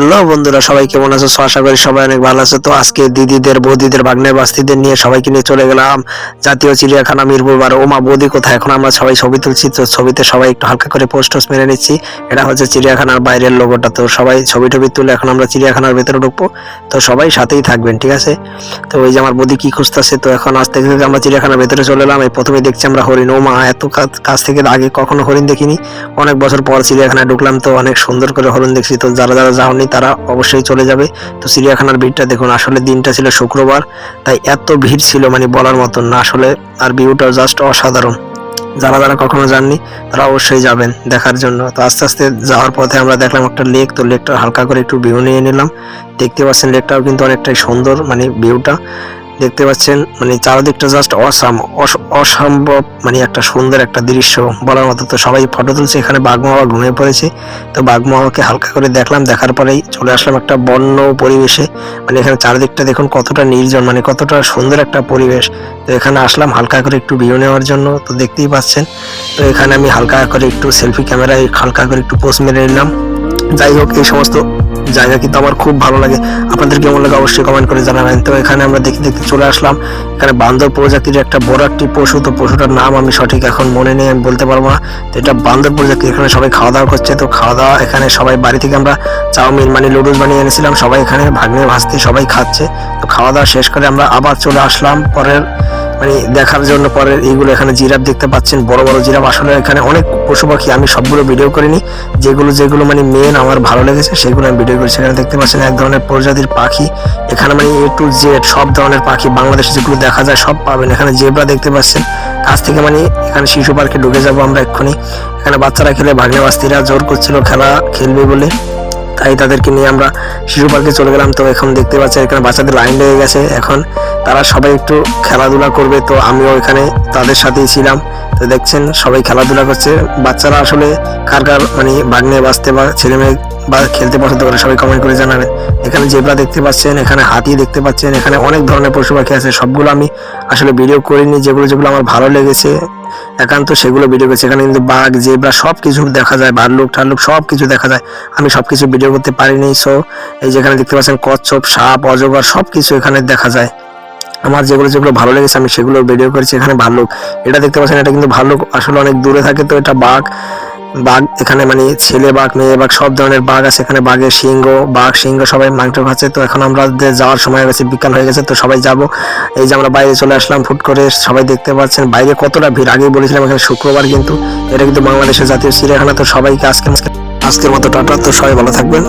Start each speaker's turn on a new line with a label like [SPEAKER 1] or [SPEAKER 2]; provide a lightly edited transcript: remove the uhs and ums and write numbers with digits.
[SPEAKER 1] Hello বন্ধুরা, সবাই কেমন আছো? আশা করি সবাই অনেক ভালো আছে। তো আজকে দিদিদের, বৌদিদের, ভাগ্নে বাস্তিদের নিয়ে সবাইকে নিয়ে চলে গেলাম জাতীয় চিড়িয়াখানা মিরপুর 12। ওমা, বৌদি কোথায়? এখন আমরা সবাই ছবি তুলছি, তো ছবিতে সবাই একটু হালকা করে পোস্ট মেরে নিচ্ছি। এটা হচ্ছে চিড়িয়াখানার বাইরের লোগোটা। তো সবাই ছবি তুলে এখন আমরা চিড়িয়াখানার ভেতরে ঢুকবো। তো সবাই সাথেই থাকবেন, ঠিক আছে? তো ওই যে আমার বৌদি কি খুঁজতেছে। তো এখন আজ থেকে আমরা চিড়িয়াখানার ভেতরে চলে এলাম। এই প্রথমে দেখছি আমরা হরিণ। ওমা, এত কাছ থেকে আগে কখনো হরিণ দেখিনি। অনেক বছর পর চিড়িয়াখানায় ঢুকলাম, তো অনেক সুন্দর করে হরিণ দেখছি। তো যারা যারা যাওনি তারা অবশ্যই চলে যাবে। তো চিড়িয়াখানার ভিড়টা দেখুন, আসলে দিনটা ছিল শুক্রবার, তাই এত ভিড় ছিল মানে বলার মতন না আসলে। আর ভিউটা জাস্ট অসাধারণ। যারা যারা কখনো যাননি তারা অবশ্যই যাবেন দেখার জন্য। তো আস্তে আস্তে যাওয়ার পথে আমরা দেখলাম একটা লেক। তো লেকটা হালকা করে একটু ভিউ নিয়ে নিলাম। দেখতে পাচ্ছেন লেকটাও কিন্তু অনেকটাই সুন্দর, মানে ভিউটা দেখতে পাচ্ছেন, মানে চারদিকটা জাস্ট অসম্ভব, মানে একটা সুন্দর একটা দৃশ্য বলার মতো। তো সবাই ফটো তুলছে। এখানে বাঘমামা ঘুমিয়ে পড়েছে। তো বাঘমামাকে হালকা করে দেখলাম, দেখার পরেই চলে আসলাম একটা বন্য পরিবেশে। মানে এখানে চারদিকটা দেখুন কতটা নির্জন, মানে কতটা সুন্দর একটা পরিবেশ। তো এখানে আসলাম হালকা করে একটু ভিউ নেওয়ার জন্য। তো দেখতেই পাচ্ছেন, তো এখানে আমি হালকা করে একটু সেলফি ক্যামেরায় হালকা করে একটু পোজ মেরে নিলাম। যাই হোক, এই সমস্ত জায়গা কিন্তু আমার খুব ভালো লাগে। আপনাদের কেমন লাগে অবশ্যই কমেন্ট করে জানাবেন। তো এখানে আমরা দেখতে দেখতে চলে আসলাম। এখানে বান্দর প্রজাতির একটা বড় একটি পশু। তো পশুটার নাম আমি সঠিক এখন মনে নেই, আমি বলতে পারবো না। তো এটা বান্দর প্রজাতি। এখানে সবাই খাওয়া দাওয়া করছে। তো খাওয়া দাওয়া এখানে সবাই বাড়ি থেকে আমরা চাউমিন মানে লুডুস বানিয়ে এনেছিলাম। সবাই এখানে ভাগ্নে ভাস্তি সবাই খাচ্ছে। তো খাওয়া দাওয়া শেষ করে আমরা আবার চলে আসলাম পরের মানে দেখার জন্য। পরের এইগুলো এখানে জিরাফ দেখতে পাচ্ছেন, বড় বড় জিরাফ। আসলে এখানে অনেক পশু পাখি, আমি সবগুলো ভিডিও করিনি। যেগুলো মানে মেন আমার ভালো লেগেছে সেগুলো আমি ভিডিও করেছি। এখানে দেখতে পাচ্ছেন এক ধরনের প্রজাতির পাখি। এখানে মানে A to Z সব ধরনের পাখি বাংলাদেশে যেগুলো দেখা যায় সব পাবেন। এখানে জেব্রা দেখতে পাচ্ছেন। কাছ থেকে মানে এখানে শিশু পার্কে ঢুকে যাবো আমরা এক্ষুনি। এখানে বাচ্চারা খেলে, ভাগ্নে বাস্তিরা জোর করছিল খেলবে বলে, তাই তাদেরকে নিয়ে আমরা শিশু পার্কে চলে গেলাম। তো এখন দেখতে পাচ্ছি এখানে বাচ্চাদের লাইন লেগে গেছে। এখন তারা সবাই একটু খেলাধুলা করবে, তো আমিও এখানে তাদের সাথেই ছিলাম। তো দেখছেন সবাই খেলাধুলা করছে। বাচ্চারা আসলে কার কার মানে ভাগ্নে বাঁচতে বা ছেলে মেয়ে বা খেলতে পছন্দ করে সবাই কমেন্ট করে জানাবেন। এখানে জেব্রা দেখতে পাচ্ছেন, এখানে হাতি দেখতে পাচ্ছেন, এখানে অনেক ধরনের পশু পাখি আছে। সবগুলো আমি আসলে ভিডিও করিনি। যেগুলো আমার ভালো লেগেছে একান্ত সেগুলো ভিডিও করছি। এখানে কিন্তু বাঘ, জেব্রা সব কিছু দেখা যায়, ভাল্লুক ঠাল্লুক সব কিছু দেখা যায়। আমি সবকিছু ভিডিও করতে পারিনি। সো এই যেখানে দেখতে পাচ্ছেন কচ্ছপ, সাপ, অজগর সব কিছু এখানে দেখা যায়। আমার যেগুলো ভালো লেগেছে আমি সেগুলো ভিডিও করেছি। এখানে ভাল্লুক, এটা দেখতে পাচ্ছেন, এটা কিন্তু ভাল্লুক আসলে অনেক দূরে থাকে। তো এটা বাঘ এখানে মানে ছেলে বাঘ, মেয়ে বাঘ সব ধরনের বাঘ আছে। এখানে বাঘের সিংহ সবাই মাংস খাচ্ছে। তো এখন আমরা যাওয়ার সময় হয়ে গেছে, বিকাল হয়ে গেছে। তো সবাই যাব। এই যে আমরা বাইরে চলে আসলাম ফুট করে। সবাই দেখতে পাচ্ছেন বাইরে কতটা ভিড়। আগেই বলেছিলাম এখানে শুক্রবার, কিন্তু এটা কিন্তু বাংলাদেশের জাতীয় চিড়িয়াখানা। তো সবাইকে আজকের মতো টাটা। তো সবাই ভালো থাকবেন।